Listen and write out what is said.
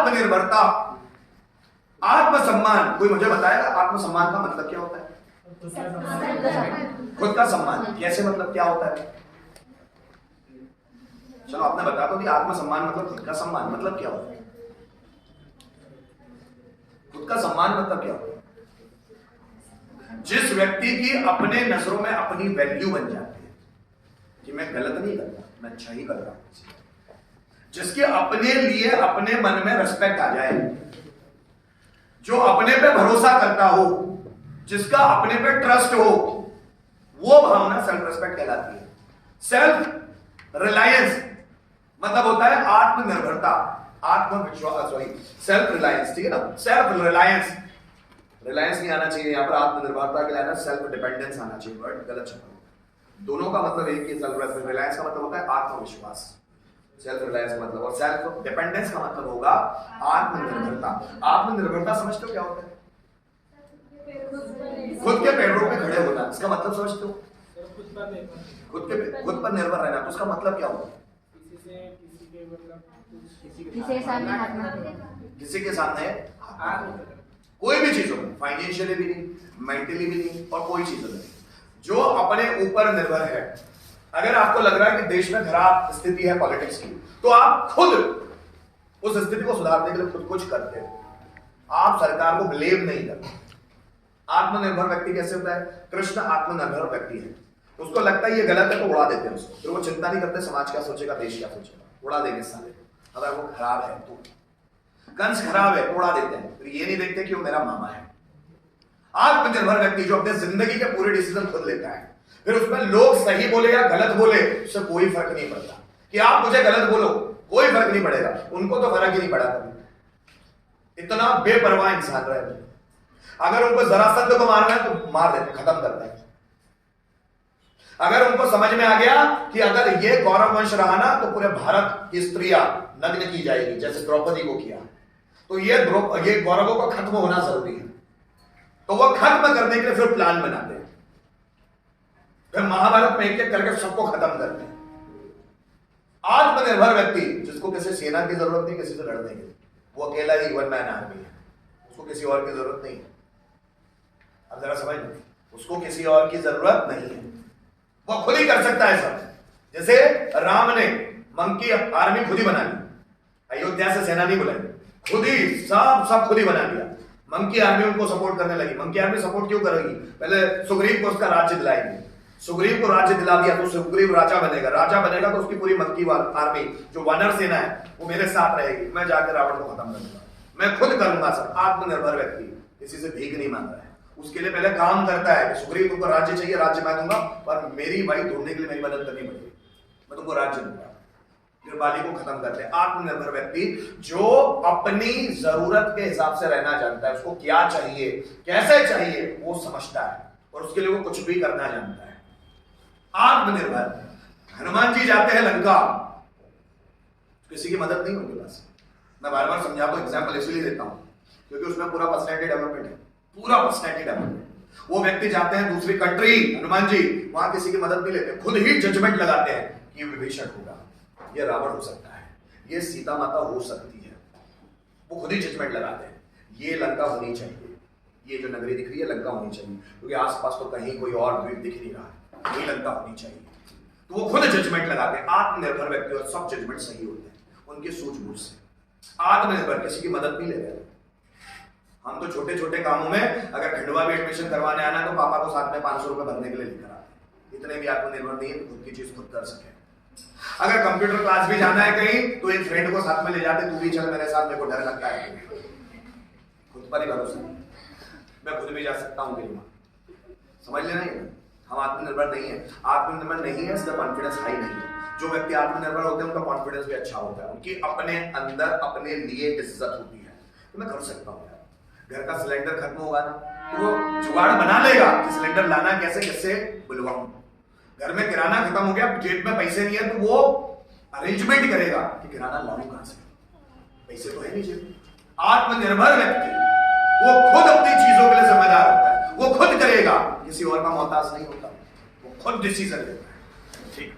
आत्मनिर्भरता, आत्मसम्मान। कोई मुझे बताएगा आत्मसम्मान का मतलब क्या होता है? खुद का सम्मान। कैसे मतलब क्या होता है? चलो आपने बता दो कि आत्मसम्मान मतलब खुद का सम्मान मतलब क्या होता है? खुद का सम्मान मतलब क्या होता है? जिस व्यक्ति की अपने नजरों में अपनी वैल्यू बन जाती है कि मैं गलत नहीं करता, मैं अच्छा ही कर रहा हूं, जिसके अपने लिए अपने मन में रिस्पेक्ट आ जाए, जो अपने पे भरोसा करता हो, जिसका अपने पे ट्रस्ट हो, वो भावना सेल्फ रिस्पेक्ट कहलाती है। सेल्फ रिलायंस मतलब होता है आत्मनिर्भरता, आत्मविश्वास, सॉरी सेल्फ रिलायंस, ठीक है ना? सेल्फ रिलायंस, रिलायंस नहीं आना चाहिए यहां पर, आत्मनिर्भरता के लिए सेल्फ डिपेंडेंस आना चाहिए, वर्ड गलत छपा। दोनों का मतलब एक ही। सेल्फ रिलायंस का मतलब होता है आत्मविश्वास, सेल्फ रिलायंस का मतलब, और सेल्फ डिपेंडेंस का मतलब होगा आत्मनिर्भरता। आत्मनिर्भरता समझते हो क्या होता है? खुद के पैरों पे खड़े होना, इसका मतलब समझते हो? खुद पर निर्भर रहना, तो उसका मतलब क्या होगा? किसी के सामने कोई भी चीज हो, फाइनेंशियली भी नहीं, मेंटली भी नहीं, और कोई चीज नहीं, जो अपने ऊपर निर्भर है। अगर आपको लग रहा है कि देश में खराब स्थिति है पॉलिटिक्स की, तो आप खुद उस स्थिति को सुधारने के लिए खुद कुछ करते हो, आप सरकार को ब्लेम नहीं करते। आत्मनिर्भर व्यक्ति कैसे होता है? कृष्ण आत्मनिर्भर व्यक्ति है, उसको लगता है ये गलत है तो उड़ा देते हैं उसको, फिर वो चिंता नहीं करते समाज क्या सोचेगा, देश क्या सोचेगा, उड़ा देंगे साले। अगर वो खराब है तो, कंस खराब है तो उड़ा देते हैं, फिर ये नहीं देखते कि वो मेरा मामा है। आत्मनिर्भर व्यक्ति जो अपने जिंदगी के पूरे डिसीजन खुद लेता है, फिर उसमें लोग सही बोले या गलत बोले उससे कोई फर्क नहीं पड़ता। कि आप मुझे गलत बोलो, कोई फर्क नहीं पड़ेगा, उनको तो फर्क ही नहीं पड़ा कभी। इतना बेपरवाह इंसान रहे। अगर उनको जरासंध को मारना है तो मार देते, खत्म करते हैं। अगर उनको समझ में आ गया कि अगर ये गौरव वंश रहा ना तो पूरे भारत की स्त्रियां नग्न की जाएगी, जैसे द्रौपदी को किया, तो ये गौरवों को खत्म होना जरूरी है, तो वो खत्म करने के लिए फिर प्लान बनाते हैं, फिर महाभारत में एक एक करके सबको खत्म करते हैं। आत्मनिर्भर व्यक्ति जिसको किसी सेना की जरूरत नहीं, किसी से लड़ने की, वो अकेला ही वन मैन आर्मी है, उसको किसी और की जरूरत नहीं है। अब जरा समझ लो, उसको किसी और की जरूरत नहीं है, वो खुद ही कर सकता है सब। जैसे राम ने मंकी आर्मी खुद ही बना ली, अयोध्या से सेना नहीं बुलाई, खुद ही सब खुद ही बना लिया। मंकी आर्मी उनको सपोर्ट करने लगी। मंकी आर्मी सपोर्ट क्यों करेगी? पहले सुग्रीव को उसका राज्य दिलाएगी, सुग्रीव को राज्य दिला दिया तो सुग्रीव राजा बनेगा, राजा बनेगा तो उसकी पूरी मंकी आर्मी जो वानर सेना है वो मेरे साथ रहेगी, मैं जाकर रावण को खत्म करूंगा, मैं खुद करूंगा सब। आत्मनिर्भर व्यक्ति किसी से भीख नहीं मांग रहा है, उसके लिए पहले काम करता है कि सुग्रीव तुमको राज्य चाहिए, राज्य मैं दूंगा, पर मेरी भाई ढूंढने के लिए मेरी मदद करनी पड़ेगी, मैं तुमको राज्य दूंगा, फिर बाली को खत्म करते हैं। आत्मनिर्भर व्यक्ति जो अपनी जरूरत के हिसाब से रहना जानता है, उसको क्या चाहिए, कैसे चाहिए वो समझता है, और उसके लिए वो कुछ भी करना जानता है। आत्मनिर्भर। हनुमान जी जाते हैं लंका, किसी की मदद नहीं उनके पास। मैं बार बार समझाता हूं, एग्जाम्पल इसलिए देता हूं क्योंकि उसमें पूरा पर्सनैलिटी डेवलपमेंट है, पूरा पर्सनैलिटी डेवलपमेंट। वो व्यक्ति जाते हैं दूसरी कंट्री, हनुमान जी वहां किसी की मदद नहीं लेते, खुद ही जजमेंट लगाते हैं कि ये विभीषण होगा, ये रावण हो सकता है, ये सीता माता हो सकती है, वो खुद ही जजमेंट लगाते हैं, ये लंका होनी चाहिए, ये जो नगरी दिख रही है लंका होनी चाहिए, क्योंकि आसपास तो कहीं कोई और द्वीप दिख नहीं रहा है, ये लंका होनी चाहिए, तो वो खुद जजमेंट लगाते हैं। आत्मनिर्भर व्यक्ति और सब जजमेंट सही होते हैं उनके सूझबूझ से। आत्मनिर्भर किसी की मदद नहीं ले रहे। हम तो छोटे छोटे कामों में अगर खंडवा में एडमिशन करवाने आना है तो पापा को साथ में 500 रुपए भरने के लिए लेकर आते, इतने भी आत्मनिर्भर नहीं है तो खुद की चीज खुद कर सके। अगर कंप्यूटर क्लास भी जाना है कहीं तो एक फ्रेंड को साथ में ले जाते, तू भी चल मेरे साथ, मेरे को डर लगता है, खुद पर ही भरोसा, मैं खुद भी जा सकता हूँ कहीं। समझ लेना ये, हम आत्मनिर्भर नहीं है। आत्मनिर्भर नहीं है इसका कॉन्फिडेंस हाई नहीं है। जो व्यक्ति आत्मनिर्भर होते हैं उनका कॉन्फिडेंस भी अच्छा होता है, उनकी अपने अंदर अपने लिए इज्जत होती है, तो मैं कर सकता हूँ यार। घर का सिलेंडर खत्म होगा ना तो वो जुगाड़ बना लेगा कि सिलेंडर लाना कैसे कैसे बुलवाऊं। घर में किराना खत्म हो गया, जेब में पैसे नहीं है तो वो अरेंजमेंट करेगा कि किराना लाऊं कहां से, पैसे तो है नहीं जेब में। आत्मनिर्भर व्यक्ति वो खुद अपनी चीजों के लिए जिम्मेदार होता है, वो खुद करेगा, किसी और का मोहताज नहीं होता, वो खुद डिसीजन लेता है। ठीक।